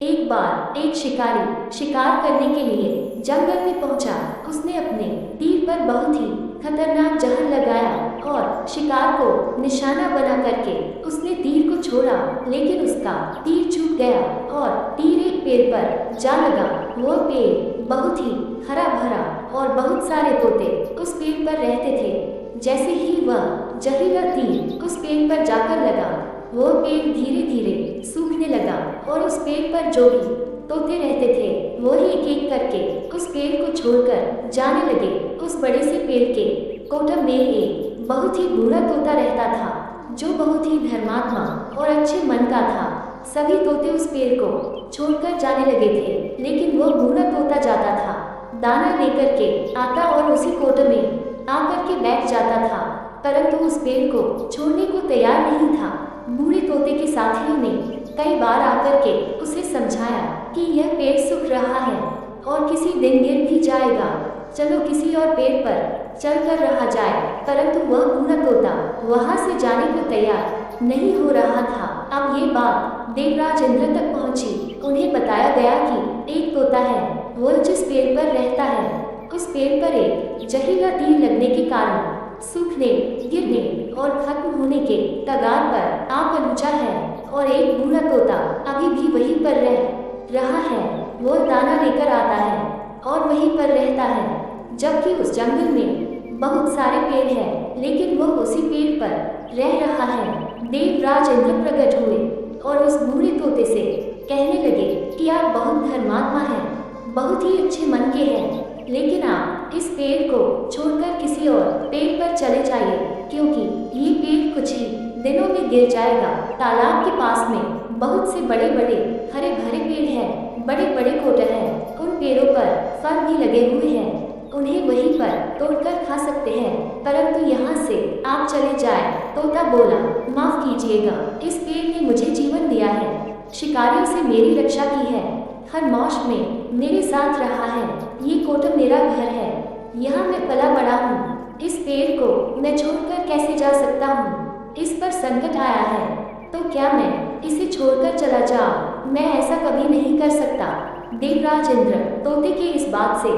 एक बार एक शिकारी शिकार करने के लिए जंगल में पहुंचा। उसने अपने तीर पर बहुत ही खतरनाक जहर लगाया और शिकार को निशाना बना करके उसने तीर को छोड़ा, लेकिन उसका तीर चूक गया और तीर एक पेड़ पर जा लगा। वो पेड़ बहुत ही हरा भरा और बहुत सारे तोते उस पेड़ पर रहते थे। जैसे ही वह जहरीला तीर उस पेड़ पर जाकर लगा, वो पेड़ धीरे धीरे सूखने लगा और उस पेड़ पर जो भी तोते रहते थे वो ही एक एक करके उस पेड़ को छोड़कर जाने लगे। उस बड़े से पेड़ के कोटम में एक बहुत ही बूढ़ा तोता रहता था, जो बहुत ही धर्मात्मा और अच्छे मन का था। सभी तोते उस पेड़ को छोड़कर जाने लगे थे, लेकिन वो बूढ़ा तोता जाता था, दाना लेकर के आता और उसी कोटम में आकर के बैठ जाता था, परंतु उस पेड़ को छोड़ने को तैयार नहीं था। बूढ़े तोते के साथियों ने कई बार आकर के उसे समझाया कि यह पेड़ सूख रहा है और किसी दिन गिर भी जाएगा, चलो किसी और पेड़ पर चलकर रहा जाए, परंतु वह बूढ़ा तोता वहां से जाने को तैयार नहीं हो रहा था। अब ये बात देवराज इंद्र तक पहुंची। उन्हें बताया गया कि एक तोता है, वो जिस पेड़ पर रहता है उस पेड़ पर एक जहरीला तीर लगने के कारण सूखने, गिरने और खत्म होने के कगार पर आ पहुंचा है, और एक बूढ़ा तोता अभी भी वहीं पर रह रहा है। वो दाना लेकर आता है और वहीं पर रहता है, जबकि उस जंगल में बहुत सारे पेड़ हैं, लेकिन वो उसी पेड़ पर रह रहा है। देवराज इंद्र प्रकट हुए और उस बूढ़े तोते से कहने लगे कि आप बहुत धर्मात्मा हैं, बहुत ही अच्छे मन के हैं, लेकिन आप इस पेड़ को छोड़कर किसी और पेड़ पर चले जाइए, क्योंकि ये पेड़ कुछ ही दिनों में गिर जाएगा। तालाब के पास में बहुत से बड़े बड़े हरे भरे पेड़ हैं, बड़े बड़े कोटल हैं, उन पेड़ों पर फल भी लगे हुए हैं, उन्हें वहीं पर तोड़कर खा सकते हैं, परंतु यहाँ से आप चले जाए। तोता बोला, माफ कीजिएगा, इस पेड़ ने मुझे जीवन दिया है, शिकारियों से मेरी रक्षा की है, हर मौज में मेरे साथ रहा है, ये कोटम मेरा घर है, यहाँ मैं पला बड़ा हूँ, इस पेड़ को मैं छोड़कर कैसे जा सकता हूँ? इस पर संकट आया है तो क्या मैं इसे छोड़कर चला जाऊँ? मैं ऐसा कभी नहीं कर सकता। देवराज इंद्र तोते के इस बात से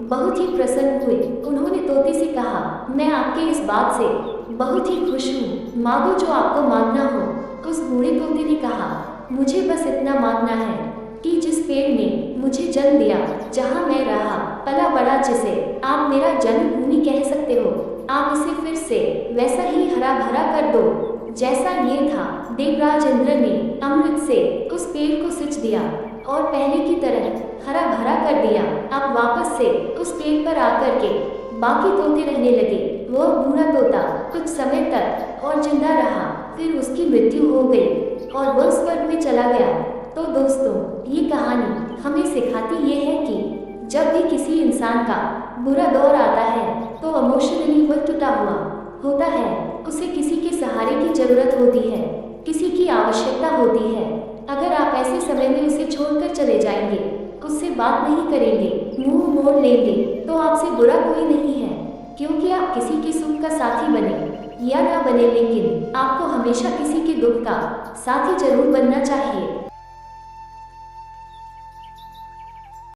बहुत ही प्रसन्न हुए। उन्होंने तोते से कहा, मैं आपके इस बात से बहुत ही खुश हूँ, मांगो जो आपको मांगना हो। उस बूढ़े तोते ने कहा, मुझे बस इतना मांगना है कि जिस पेड़ ने मुझे जन्म दिया, जहाँ मैं रहा पला बड़ा, जिसे आप मेरा जन्मभूमि कह सकते हो, आप इसे फिर से वैसा ही हरा भरा कर दो जैसा ये था। देवराज इंद्र ने अमृत से उस पेड़ को सिंच दिया और पहले की तरह हरा भरा कर दिया। अब वापस से उस पेड़ पर आकर के बाकी तोते रहने लगे। वो बूढ़ा तोता कुछ समय तक और जिंदा रहा, फिर उसकी मृत्यु हो गई और वह स्वर्ग में चला गया। तो दोस्तों, ये कहानी हमें सिखाती ये है कि जब भी किसी इंसान का बुरा दौर आता है तो इमोशनली वो टूटा हुआ होता है, उसे किसी के सहारे की जरूरत होती है, किसी की आवश्यकता होती है। अगर आप ऐसे समय में उसे छोड़कर चले जाएंगे, उससे बात नहीं करेंगे, मुंह मोड़ लेंगे, तो आपसे बुरा कोई नहीं है, क्योंकि आप किसी के सुख का साथी बने या ना बने, लेकिन आपको हमेशा किसी के दुख का साथी जरूर बनना चाहिए।